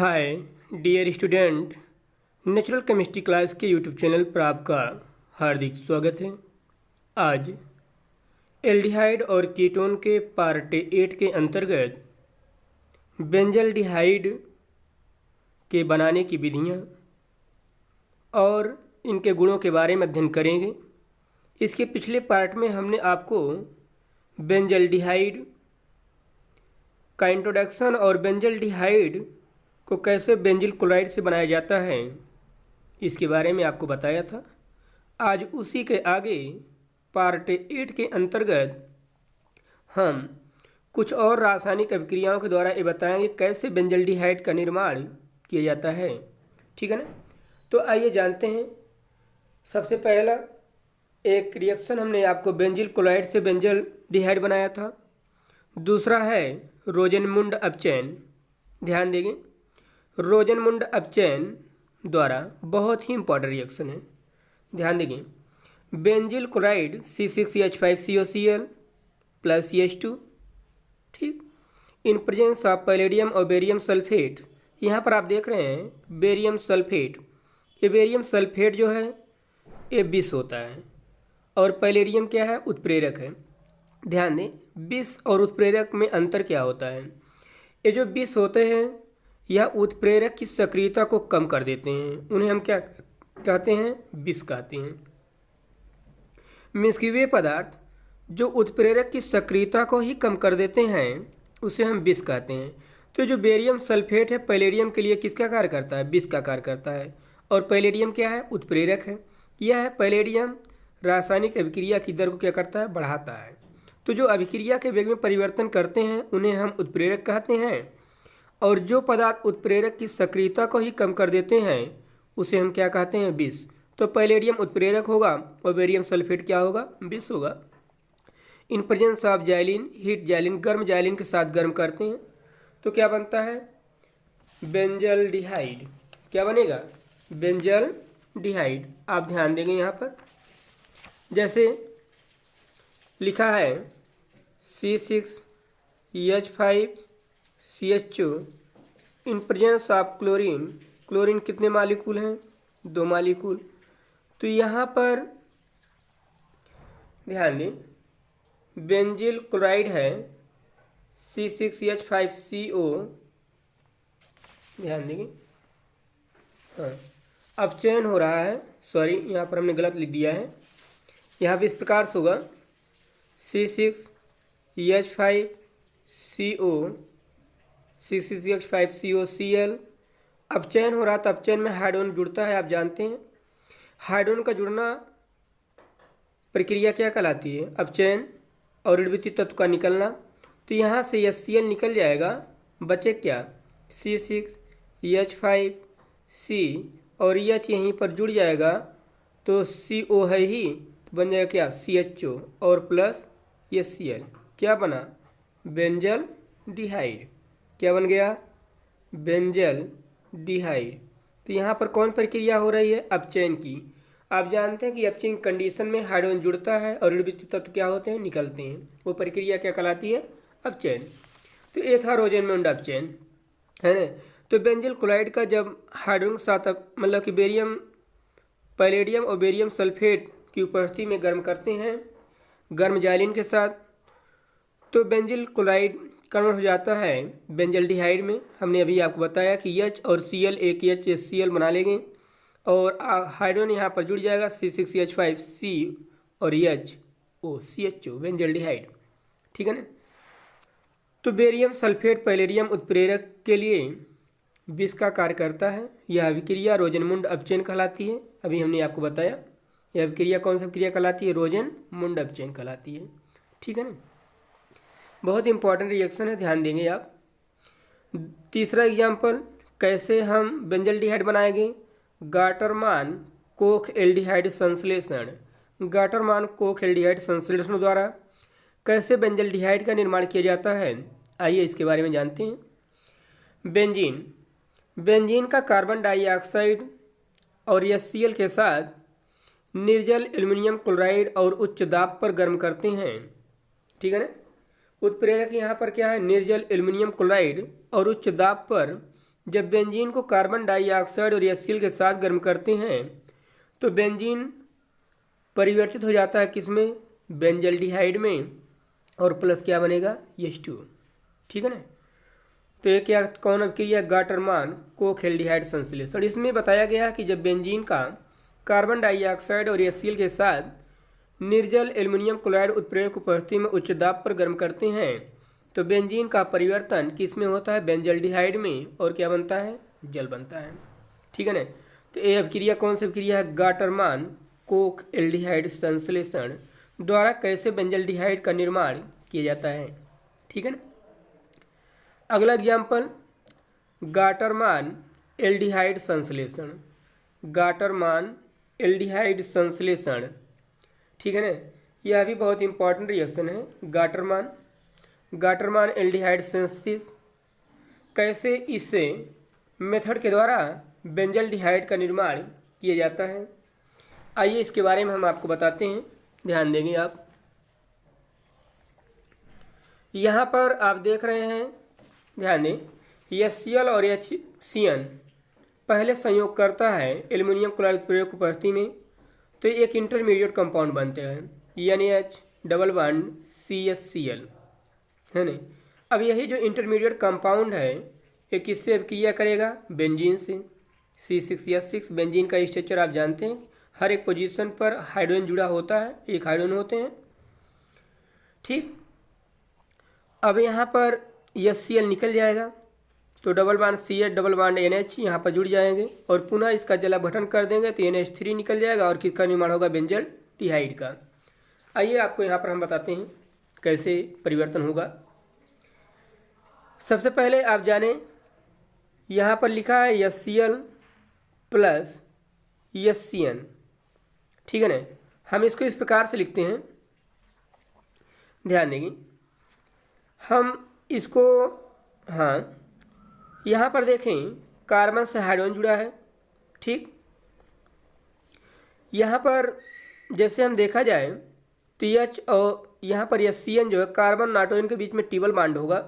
हाय dear student, natural chemistry class के YouTube channel पर आपका हार्दिक स्वागत है। आज एल्डिहाइड और कीटोन के पार्ट 8 के अंतर्गत बेंजल्डिहाइड के बनाने की विधियाँ और इनके गुणों के बारे में अध्ययन करेंगे। इसके पिछले पार्ट में हमने आपको बेंजल्डिहाइड का इंट्रोडक्शन और बेंजल्डिहाइड को कैसे बेंजिल क्लोराइड से बनाया जाता है इसके बारे में आपको बताया था। आज उसी के आगे पार्ट 8 के अंतर्गत हम कुछ और रासायनिक अभिक्रियाओं के द्वारा ये बताएंगे कैसे बेंजल्डिहाइड का निर्माण किया जाता है। ठीक है ना। तो आइए जानते हैं। सबसे पहला एक रिएक्शन हमने आपको बेंजिल क्लोराइड से बेंजल्डिहाइड बनाया था। दूसरा है रोजेनमुंड अपचयन। ध्यान देंगे, रोजेनमुंड अपचयन द्वारा बहुत ही इंपॉर्टेंट रिएक्शन है। ध्यान देंगे, benzyl chloride C6H5COCl plus CH2, ठीक, इन प्रेजेंस ऑफ पैलेडियम और बेरियम सल्फेट। यहाँ पर आप देख रहे हैं बेरियम सल्फेट। ये बेरियम सल्फेट जो है ये विष होता है और पैलेडियम क्या है, उत्प्रेरक है। ध्यान दें, विष और उत्प्रेरक में अंतर क्या होता है। ये जो विष होते हैं यह उत्प्रेरक की सक्रियता को कम कर देते हैं, उन्हें हम क्या कहते हैं, विष कहते हैं। मीन्स कि वे पदार्थ जो उत्प्रेरक की सक्रियता को ही कम कर देते हैं उसे हम विष कहते हैं। तो जो बेरियम सल्फेट है पैलेडियम के लिए किसका कार्य करता है, विष का कार्य करता है। और पैलेडियम क्या है, उत्प्रेरक है। यह है पैलेडियम रासायनिक अभिक्रिया की दर को क्या करता है, बढ़ाता है। तो जो अभिक्रिया के वेग में परिवर्तन करते हैं उन्हें हम उत्प्रेरक कहते हैं, और जो पदार्थ उत्प्रेरक की सक्रियता को ही कम कर देते हैं उसे हम क्या कहते हैं, विष। तो पैलेडियम उत्प्रेरक होगा और बेरियम सल्फेट क्या होगा, विष होगा। In presence of xylene, heat xylene, गर्म जाइलिन के साथ गर्म करते हैं तो क्या बनता है, बेंजल्डिहाइड। क्या बनेगा, बेंजल्डिहाइड। आप ध्यान देंगे यहाँ पर जैसे लिखा है C6H5CH2 in presence of chlorine. Chlorine कितने मालिक्यूल हैं, 2 मालिक्यूल। तो यहाँ पर ध्यान दें बेंजिल क्लोराइड है C6H5CO। ध्यान देंगे, हाँ अपचयन हो रहा है, सॉरी यहाँ पर हमने गलत लिख दिया है। यहाँ भी इस प्रकार से होगा C6H5COCl अपचयन हो रहा था। अपचयन में हाइड्रोजन जुड़ता है, आप जानते हैं। हाइड्रोजन का जुड़ना प्रक्रिया क्या कहलाती है, अपचयन, और ऋणवितीय तत्व का निकलना। तो यहाँ से HCl निकल जाएगा, बचे क्या, C6H5C और H यहीं पर जुड़ जाएगा तो CO है ही, तो बन जाएगा क्या, CHO और प्लस HCl। क्या बना, बेंजल्डिहाइड। क्या बन गया, बेंजल्डिहाइड। तो यहाँ पर कौन प्रक्रिया हो रही है, अपचयन की। आप जानते हैं कि अपचयन कंडीशन में हाइड्रोजन जुड़ता है और ऋणवितीय तत्व क्या होते हैं, निकलते हैं। वो प्रक्रिया क्या कहलाती है, अपचयन। तो ये था रोजेनमुंड अपचयन, है ना। तो बेंजिल क्लोराइड का जब हाइड्रोजन के साथ मतलब कि बेरियम, पैलेडियम और बेरियम सल्फेट की उपस्थिति में गर्म करते हैं गर्म जाइलिन के साथ, तो बेंजिल क्लोराइड कन्वर्ट हो जाता है बेंजल्डिहाइड में। हमने अभी आपको बताया कि H और Cl एक HCl बना लेंगे और हाइड्रोजन यहाँ पर जुड़ जाएगा C6H5C और CHO बेंजल्डिहाइड। ठीक है ना। तो बेरियम सल्फेट पैलेडियम उत्प्रेरक के लिए विष का कार्य करता है। यह अभिक्रिया रोजेनमुंड अपचयन कहलाती है। अभी हमने आपको बताया यह अभिक्रिया कौन सी क्रिया कहलाती है, रोजेनमुंड अपचयन कहलाती है। ठीक है ना। बहुत इंपॉर्टेंट रिएक्शन है, ध्यान देंगे आप। तीसरा एग्जाम्पल, कैसे हम बेंजल्डिहाइड बनाएंगे, गाटरमान कोख एल्डिहाइड संश्लेषण। गाटरमान कोख एल्डिहाइड संश्लेषण द्वारा कैसे बेंजल्डिहाइड का निर्माण किया जाता है, आइए इसके बारे में जानते हैं। बेंजीन, बेंजीन का कार्बन डाइऑक्साइड और HCl के साथ निर्जल एल्युमिनियम क्लोराइड और उच्च दाब पर गर्म करते हैं। ठीक है ना। उत्प्रेरक यहाँ पर क्या है, निर्जल एल्युमिनियम क्लोराइड और उच्च दाब पर जब बेंजीन को कार्बन डाइऑक्साइड और HCl के साथ गर्म करते हैं तो बेंजीन परिवर्तित हो जाता है किसमें, बेंजल्डिहाइड में, और प्लस क्या बनेगा, H2। ठीक है ना। तो ये क्या कौन अभिक्रिया, गाटरमान कोक-एल्डिहाइड संश्लेषण। इसमें बताया गया कि जब बेंजीन का कार्बन डाइऑक्साइड और HCl के साथ निर्जल एल्युमिनियम क्लोराइड उत्प्रेरक उपस्थिति में उच्च दाब पर गर्म करते हैं तो बेंजीन का परिवर्तन किस में होता है, बेंजल्डिहाइड में, और क्या बनता है, जल बनता है। ठीक है ना। तो ये अभिक्रिया कौन सी अभिक्रिया है, गाटरमान कोक एल्डिहाइड संश्लेषण द्वारा कैसे बेंजल्डिहाइड का निर्माण किया जाता है। ठीक है ना। अगला एग्जाम्पल, गाटरमान एल्डिहाइड संश्लेषण, गाटरमान एल्डिहाइड संश्लेषण। ठीक है ना। यह भी बहुत इंपॉर्टेंट रिएक्शन है। गाटरमान एल्डिहाइड सिंथेसिस, कैसे इससे मेथड के द्वारा बेंजल्डिहाइड का निर्माण किया जाता है, आइए इसके बारे में हम आपको बताते हैं, ध्यान देंगे आप। यहाँ पर आप देख रहे हैं, ध्यान दें, HCl और HCN पहले संयोग करता है एल्युमिनियम क्लोराइड प्रयोग उपस्थिति में, तो एक इंटरमीडिएट कंपाउंड बनते हैं NH डबल बॉन्ड CHCl, है ना। अब यही जो इंटरमीडिएट कंपाउंड है ये किससे अभिक्रिया करेगा, बेंजीन से, C6H6। बेंजीन का स्ट्रक्चर आप जानते हैं, हर एक पोजीशन पर हाइड्रोजन जुड़ा होता है, एक हाइड्रोजन होते हैं। ठीक। अब यहाँ पर HCl निकल जाएगा तो double bond CH double bond NH यहाँ पर जुड़ जाएंगे और पुनः इसका जल अपघटन कर देंगे तो NH3 निकल जाएगा और किसका निर्माण होगा, बेंजल्डिहाइड का। आइए आपको यहाँ पर हम बताते हैं कैसे परिवर्तन होगा। सबसे पहले आप जानें, यहाँ पर लिखा है HCl प्लस HCN। ठीक है ना। हम इसको इस प्रकार से लिखते हैं, ध्यान देंगे हम इसको। हाँ, यहाँ पर देखें कार्बन से हाइड्रोजन जुड़ा है। ठीक। यहाँ पर जैसे हम देखा जाए तो H और यहाँ पर HCN जो है, कार्बन नाइट्रोजन के बीच में ट्रिपल बॉन्ड होगा।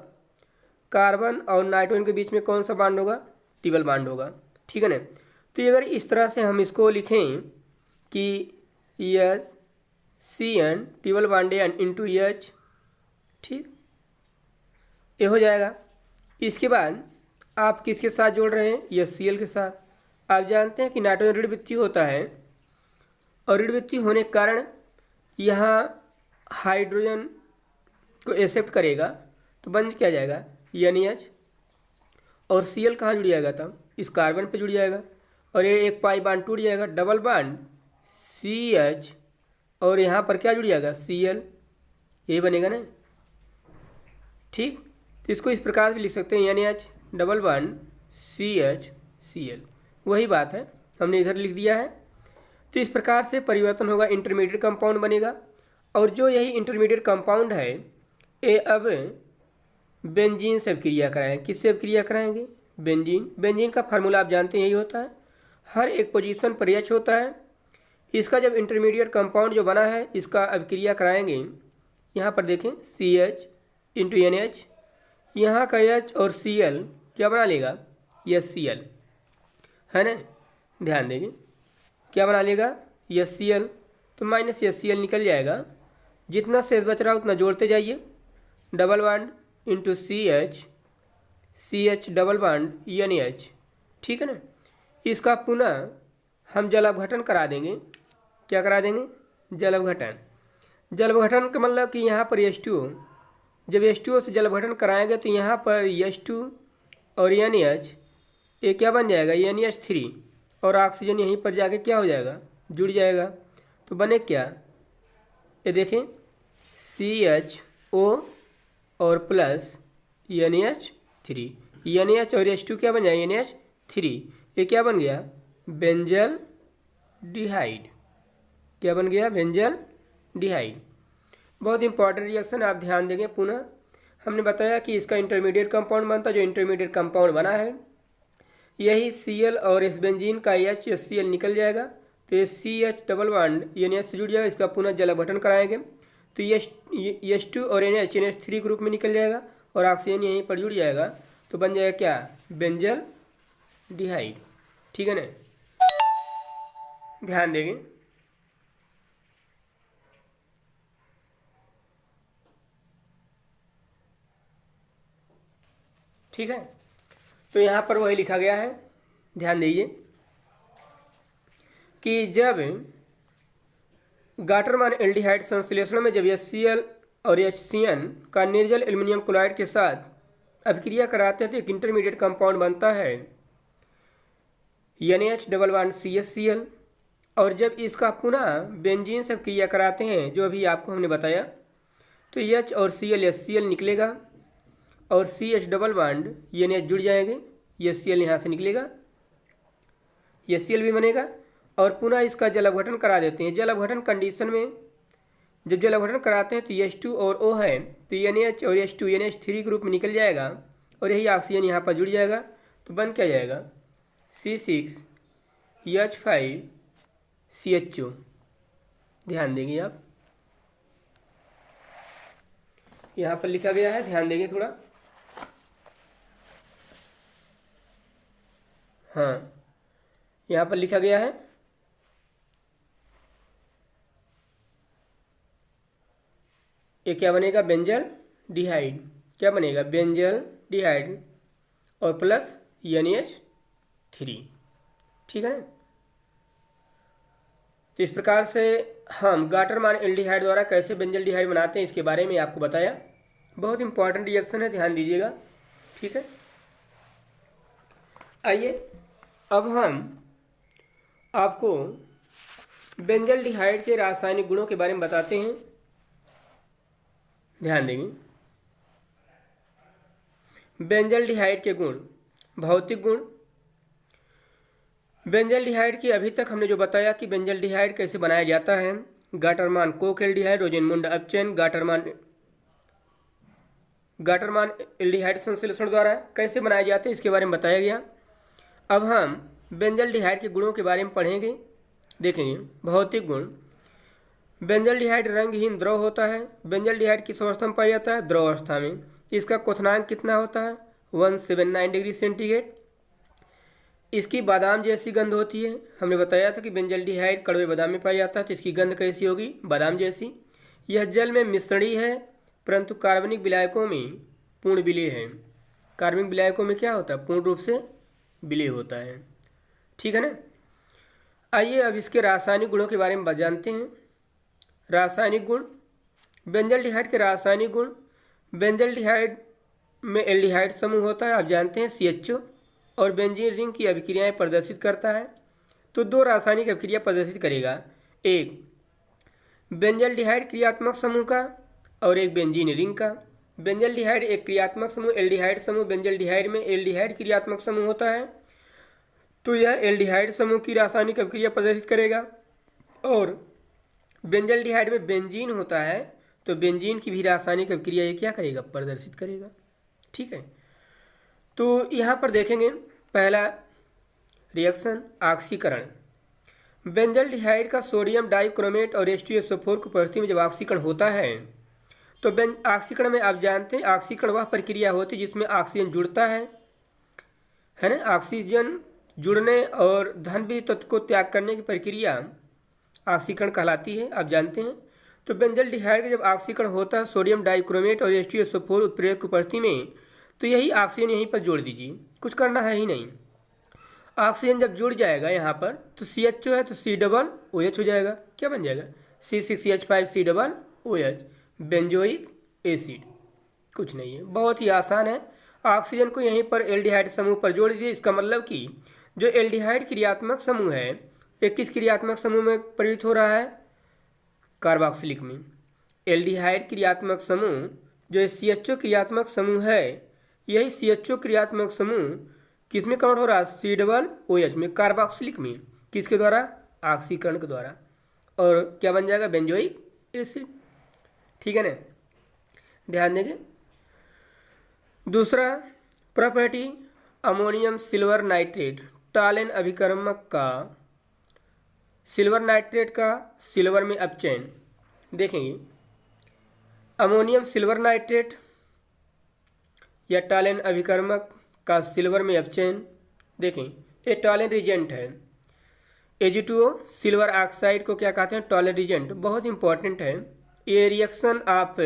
कार्बन और नाइट्रोजन के बीच में कौन सा बॉन्ड होगा, ट्रिपल बॉन्ड होगा। ठीक है ना। तो अगर इस तरह से हम इसको लिखें कि HCN triple bond into H, ठीक, ये हो जाएगा। इसके बाद आप किसके साथ जोड़ रहे हैं, HCl के साथ। आप जानते हैं कि नाइट्रोजन ऋणवृत्तीय होता है और ऋणवृत्तीय होने के कारण यहाँ हाइड्रोजन को एक्सेप्ट करेगा तो बन क्या जाएगा, NH, और Cl कहाँ जुड़ जाएगा, तब इस कार्बन पे जुड़ जाएगा और ये एक पाई बांड टूट जाएगा, डबल बांड CH, और यहाँ पर क्या जुड़ जाएगा, Cl, ये बनेगा ना। ठीक। तो इसको इस प्रकार भी लिख सकते हैं, NH double bond CH Cl, वही बात है, हमने इधर लिख दिया है। तो इस प्रकार से परिवर्तन होगा, इंटरमीडिएट कंपाउंड बनेगा। और जो यही इंटरमीडिएट कंपाउंड है ये अब बेंजीन से अभिक्रिया कराएंगे। किससे अभिक्रिया कराएंगे, बेंजीन। बेंजीन का फार्मूला आप जानते हैं, यही होता है, हर एक पोजीशन पर H होता है। इसका जब इंटरमीडिएट कंपाउंड जो बना है इसका अभिक्रिया कराएंगे, यहाँ पर देखें CH इंटू NH, यहाँ का H और Cl क्या बना लेगा, HCl, है ना। ध्यान देंगे क्या बना लेगा, HCl, तो माइनस HCl निकल जाएगा। जितना शेष बच रहा उतना जोड़ते जाइए, double bond into CH double bond NH। ठीक है ना। इसका पुनः हम जल अपघटन करा देंगे। क्या करा देंगे, जल अपघटन। जल अपघटन का मतलब कि यहाँ पर H2, जब H2O से जल अपघटन कराएंगे तो यहाँ पर H2 और NH ये क्या बन जाएगा, NH3, और ऑक्सीजन यहीं पर जाके क्या हो जाएगा, जुड़ जाएगा। तो बने क्या, ये देखें CHO और प्लस NH3, NH और H2 क्या बन जाएगा, NH3, ये क्या बन गया, बेंजल्डिहाइड। क्या बन गया, बेंजल्डिहाइड। बहुत इंपॉर्टेंट रिएक्शन, आप ध्यान देंगे। पुनः हमने बताया कि इसका इंटरमीडिएट कंपाउंड बनता है, जो इंटरमीडिएट कंपाउंड बना है यही Cl और इस बेंजीन का HCl निकल जाएगा तो ये CH डबल बॉन्ड NH से जुड़ जाएगा। इसका पुनः जल अपघटन कराएंगे तो H2 और NH3 ग्रुप में निकल जाएगा और ऑक्सीजन यहीं पर जुड़ जाएगा तो बन जाएगा क्या, बेंजल डिहाइड। ठीक है ना, ध्यान देंगे। ठीक है, तो यहाँ पर वही लिखा गया है, ध्यान दीजिए कि जब गाटरमान एल्डिहाइड संश्लेषण में जब HCl और HCN का निर्जल एल्युमिनियम क्लोराइड के साथ अभिक्रिया कराते हैं तो एक इंटरमीडिएट कंपाउंड बनता है NH डबल बॉन्ड CHCl। और जब इसका पुनः बेंजीन से क्रिया कराते हैं जो अभी आपको हमने बताया, तो H और Cl HCl निकलेगा और CH डबल बॉन्ड NH जुड़ जाएंगे, HCl यहाँ से निकलेगा, HCl भी बनेगा और पुनः इसका जल अपघटन करा देते हैं। जल अपघटन कंडीशन में जब जल अपघटन कराते हैं तो H2 और O है तो NH और H2 NH3 के रूप में निकल जाएगा और यही ऑक्सीजन यहाँ पर जुड़ जाएगा, तो बन क्या जाएगा C6H5CHO। ध्यान देंगे आप, यहाँ पर लिखा गया है, ध्यान देंगे थोड़ा। हाँ, यहाँ पर लिखा गया है ये क्या बनेगा, बेंजल डिहाइड। क्या बनेगा, बेंजल डिहाइड और प्लस NH3। ठीक है, तो इस प्रकार से हम गाटरमान एल्डिहाइड द्वारा कैसे बेंजल डिहाइड बनाते हैं इसके बारे में आपको बताया। बहुत इंपॉर्टेंट रिएक्शन है, ध्यान दीजिएगा। ठीक है, आइए अब हम आपको बेंजल डिहाइड के रासायनिक गुणों के बारे में बताते हैं। ध्यान देंगे, बेंजल डिहाइड के गुण, भौतिक गुण। बेंजल डिहाइड की अभी तक हमने जो बताया कि बेंजल डिहाइड कैसे बनाया जाता है, गाटरमान कोक एल्डिहाइड, रोजेनमुंड अपचेन, गाटरमान एल्डिहाइड संश्लेषण द्वारा कैसे बनाए जाते हैं इसके बारे में बताया गया। अब हम बेंजल डिहाइड के गुणों के बारे में पढ़ेंगे, देखेंगे। भौतिक गुण, बेंजल डिहाइड रंगहीन द्रव होता है। बेंजल डिहाइड किस अवस्था में पाया जाता है, द्रव अवस्था में। इसका क्वथनांक कितना होता है, 179 डिग्री सेंटीग्रेड। इसकी बादाम जैसी गंध होती है। हमने बताया था कि बेंजल डिहाइड कड़वे बादाम में पाया जाता है, तो इसकी गंध कैसी होगी, बादाम जैसी। यह जल में मिश्रणीय है परंतु कार्बनिक विलायकों में पूर्ण विलेय है। कार्बनिक विलायकों में क्या होता है, पूर्ण रूप से विलेय होता है। ठीक है ना, आइए अब इसके रासायनिक गुणों के बारे में जानते हैं। रासायनिक गुण, बेंजल डिहाइड के रासायनिक गुण। बेंजल डिहाइड में एल्डिहाइड समूह होता है, आप जानते हैं, CHO, और बेंजीन रिंग की अभिक्रियाएं प्रदर्शित करता है। तो दो रासायनिक अभिक्रिया प्रदर्शित करेगा, एक बेंजल डिहाइड क्रियात्मक समूह का और एक बेंजीन रिंग का। बेंजल डिहाइड एक क्रियात्मक समूह, एल्डिहाइड समूह। बेंजल डिहाइड में एल्डिहाइड क्रियात्मक समूह होता है, तो यह एल्डिहाइड समूह की रासायनिक अभिक्रिया प्रदर्शित करेगा। और बेंजल डिहाइड में बेंजीन होता है, तो बेंजीन की भी रासायनिक अभिक्रिया ये क्या करेगा, प्रदर्शित करेगा। ठीक है, तो यहाँ पर देखेंगे पहला रिएक्शन, ऑक्सीकरण। बेंजल डिहाइड का सोडियम डाइक्रोमेट और H2SO4 की उपस्थिति में जब ऑक्सीकरण होता है तो ऑक्सीकरण में आप जानते हैं ऑक्सीकरण वह प्रक्रिया होती है जिसमें ऑक्सीजन जुड़ता है ना। ऑक्सीजन जुड़ने और धन विद्युत तत्व को त्याग करने की प्रक्रिया ऑक्सीकरण कहलाती है, आप जानते हैं। तो बेंजल डिहाइड का जब ऑक्सीकरण होता है सोडियम डाइक्रोमेट और H2SO4 उत्प्रेरक की उपस्थिति में, तो यही ऑक्सीजन यहीं पर जोड़ दीजिए, कुछ करना है ही नहीं। ऑक्सीजन जब जुड़ जाएगा यहाँ पर तो CHO है तो C+OH हो जाएगा। क्या बन जाएगा, C6H5C+OH, बेंजोइक एसिड। कुछ नहीं है, बहुत ही आसान है। ऑक्सीजन को यहीं पर एल्डिहाइड समूह पर जोड़ दीजिए। इसका मतलब कि जो एल्डिहाइड क्रियात्मक समूह है ये किस क्रियात्मक समूह में परिवर्तित हो रहा है, कार्बोक्सिलिक में। एल्डिहाइड क्रियात्मक समूह जो CHO क्रियात्मक समूह है, यही CHO क्रियात्मक समूह किस में कन्वर्ट हो रहा है, C+OH में, कार्बोक्सिलिक में। किसके द्वारा, ऑक्सीकरण के द्वारा। और क्या बन जाएगा, बेंजोइक एसिड। ठीक है ना, ध्यान देंगे। दूसरा property, ammonium silver nitrate, Tollens अभिकर्मक का सिल्वर नाइट्रेट का सिल्वर में अपचयन। देखेंगे अमोनियम सिल्वर नाइट्रेट या टॉलन अभिकर्मक का सिल्वर में अपचयन देखें ये टॉलरेंट रिजेंट है। Ag2O सिल्वर ऑक्साइड को क्या कहते हैं? Tolerant regent. बहुत इंपॉर्टेंट है ये रिएक्शन। आप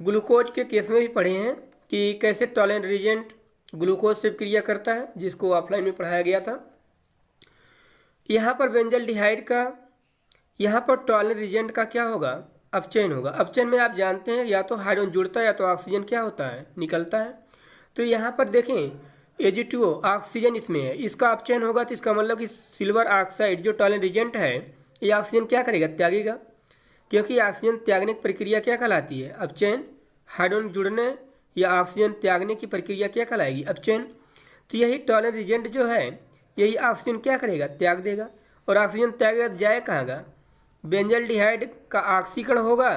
ग्लूकोज के केस में भी पढ़े हैं कि कैसे टॉलरेंट रिजेंट ग्लूकोज से क्रिया करता है, जिसको ऑफलाइन में पढ़ाया गया था। यहाँ पर बेंजल्डिहाइड का, यहाँ पर टॉलरेंट रिजेंट का क्या होगा? अपचयन होगा। अपचयन में आप जानते हैं या तो हाइड्रोजन जुड़ता है या तो ऑक्सीजन क्या होता है? निकलता है। तो यहाँ पर देखें Ag2O ऑक्सीजन इसमें है, इसका अपचयन होगा तो इसका मतलब कि सिल्वर ऑक्साइड जो टॉलरेंट रिजेंट है ये ऑक्सीजन क्या करेगा? त्यागेगा, क्योंकि ऑक्सीजन त्यागने की प्रक्रिया क्या कहलाती है? अपचयन। हाइड्रोजन जुड़ने या ऑक्सीजन त्यागने की प्रक्रिया क्या कहलाएगी? अपचयन। तो यही टॉलरेंट रिजेंट जो है यही ऑक्सीजन क्या करेगा? त्याग देगा। और ऑक्सीजन त्यागेगा जाए कहाँ गा? बेंजल्डिहाइड का ऑक्सीकरण होगा।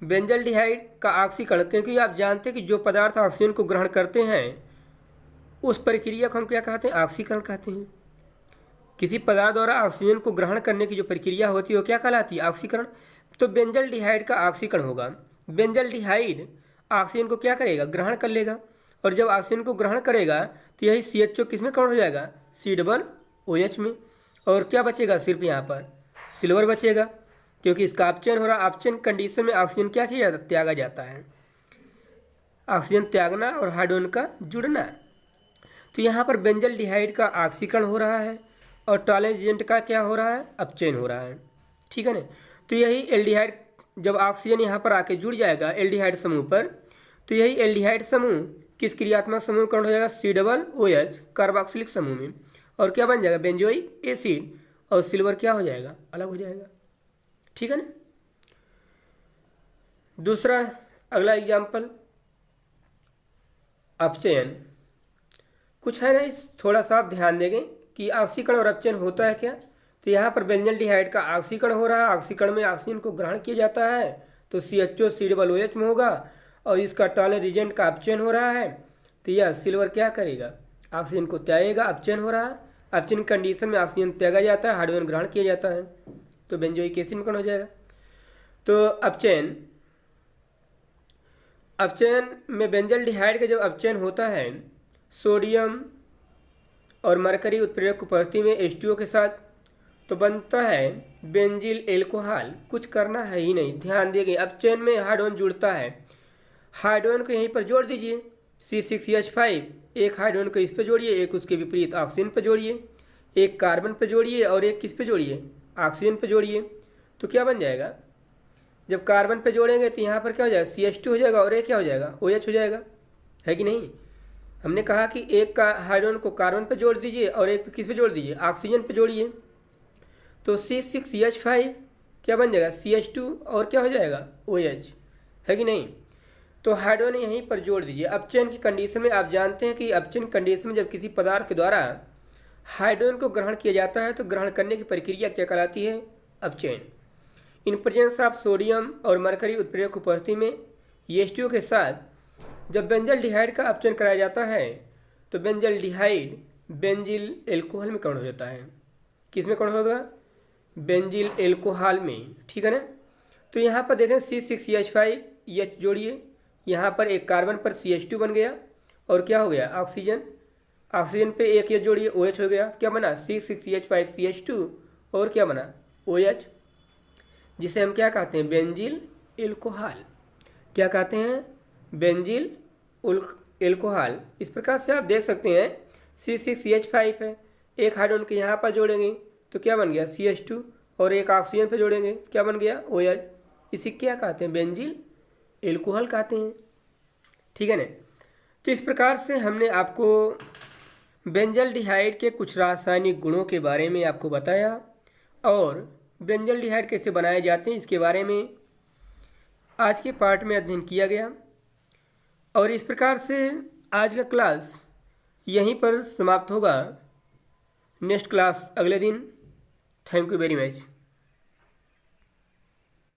बेंजल्डिहाइड का ऑक्सीकरण, क्योंकि आप जानते हैं कि जो पदार्थ ऑक्सीजन को ग्रहण करते हैं उस प्रक्रिया को हम क्या कहते हैं? ऑक्सीकरण कहते हैं। किसी पदार्थ द्वारा ऑक्सीजन को ग्रहण करने की जो प्रक्रिया होती है वो क्या कहलाती है? ऑक्सीकरण। तो बेंजल्डिहाइड का ऑक्सीकरण होगा। बेंजल्डिहाइड ऑक्सीजन को क्या करेगा? ग्रहण कर लेगा। और जब ऑक्सीजन को ग्रहण करेगा तो यही CHO किस में कन्वर्ट हो जाएगा? C OH में। और क्या बचेगा? सिर्फ यहाँ पर सिल्वर बचेगा, क्योंकि इसका अपचयन हो रहा है। अपचयन कंडीशन में ऑक्सीजन क्या किया जाता है? त्यागा जाता है। ऑक्सीजन त्यागना और हाइड्रोजन का जुड़ना। तो यहाँ पर बेंजल्डिहाइड का ऑक्सीकरण हो रहा है और टॉलरेंट रिजेंट का क्या हो रहा है? अपचयन हो रहा है। ठीक है ना। तो यही एल्डिहाइड जब ऑक्सीजन यहाँ पर आके जुड़ जाएगा एल्डिहाइड समूह पर, तो यही एल्डिहाइड समूह किस क्रियात्मक समूह कन्वर्ट हो जाएगा? COOH कार्बोक्सिलिक समूह में। और क्या बन जाएगा? Benzoic acid. और सिल्वर क्या हो जाएगा? अलग हो जाएगा। ठीक है ना। दूसरा अगला एग्जाम्पल अपचयन कुछ है ना, थोड़ा सा आप ध्यान देंगे कि ऑक्सीकरण और अपचयन होता है क्या। तो यहाँ पर बेंजल्डिहाइड का ऑक्सीकरण हो रहा है। ऑक्सीकरण में ऑक्सीजन को ग्रहण किया जाता है तो CHO COOH में होगा। और इसका टॉलरेंट रिजेंट का अपचयन हो रहा है तो यह सिल्वर क्या करेगा? ऑक्सीजन को त्यागेगा। अपचयन हो रहा है। अपचयन कंडीशन में ऑक्सीजन त्यागा जाता है, हाइड्रोजन ग्रहण किया जाता है, तो बेंजोइक एसिड में कन्वर्ट हो जाएगा। तो अपचयन में बेंजल्डिहाइड का जब अपचयन होता है सोडियम और मरकरी उत्प्रेरक उपस्थिति में H2O के साथ, तो बनता है बेंजिल एल्कोहल। कुछ करना है ही नहीं, ध्यान दिए। अपचयन में हाइड्रोजन जुड़ता है, हाइड्रोजन को यहीं पर जोड़ दीजिए C6H5। एक हाइड्रोजन को इस पे जोड़िए, एक उसके विपरीत ऑक्सीजन पे जोड़िए, एक कार्बन पे जोड़िए और एक किस पे जोड़िए? ऑक्सीजन पे जोड़िए। तो क्या बन जाएगा? जब कार्बन पे जोड़ेंगे तो यहाँ पर क्या हो जाएगा? CH2 हो जाएगा और एक क्या हो जाएगा? OH हो जाएगा, है कि नहीं। हमने कहा कि एक का हाइड्रोजन को कार्बन पे जोड़ दीजिए और एक किस पे जोड़ दीजिए? ऑक्सीजन पे जोड़िए। तो C6CH5 क्या बन जाएगा? CH2 और क्या हो जाएगा? OH, है कि नहीं। तो हाइड्रोजन यहीं पर जोड़ दीजिए। अपचयन की कंडीशन में आप जानते हैं कि अपचयन कंडीशन में जब किसी पदार्थ के द्वारा हाइड्रोजन को ग्रहण किया जाता है तो ग्रहण करने की प्रक्रिया क्या कहलाती है? अपचयन। इन प्रेजेंस ऑफ सोडियम और मरकरी उत्प्रेरक उपस्थिति में H2O के साथ जब बेंजल्डिहाइड का अपचयन कराया जाता है तो बेंजल्डिहाइड बेंजिल एल्कोहल में कन्वर्ट हो जाता है। किस में कन्वर्ट होगा? बेंजिल एल्कोहल में। ठीक है ना। तो यहाँ पर देखें C6H5 H जोड़िए, यहाँ पर एक कार्बन पर CH2 बन गया और क्या हो गया? ऑक्सीजन। ऑक्सीजन पे एक H जोड़िए, OH हो गया। क्या बना? C6H5 CH2 और क्या बना? OH, जिसे हम क्या कहते हैं? Benzyl alcohol. क्या कहते हैं? Benzyl alcohol. इस प्रकार से आप देख सकते हैं C6H5 है, एक हाइड्रोजन के यहाँ पर जोड़ेंगे तो क्या बन गया? CH2 और एक ऑक्सीजन पे जोड़ेंगे क्या बन गया? OH। इसी क्या कहते हैं? बेंजिल एल्कोहल कहते हैं। ठीक है ना। तो इस प्रकार से हमने आपको बेंजल्डिहाइड के कुछ रासायनिक गुणों के बारे में आपको बताया और बेंजल्डिहाइड कैसे बनाए जाते हैं इसके बारे में आज के पार्ट में अध्ययन किया गया। और इस प्रकार से आज का क्लास यहीं पर समाप्त होगा। नेक्स्ट क्लास अगले दिन। Thank you very much.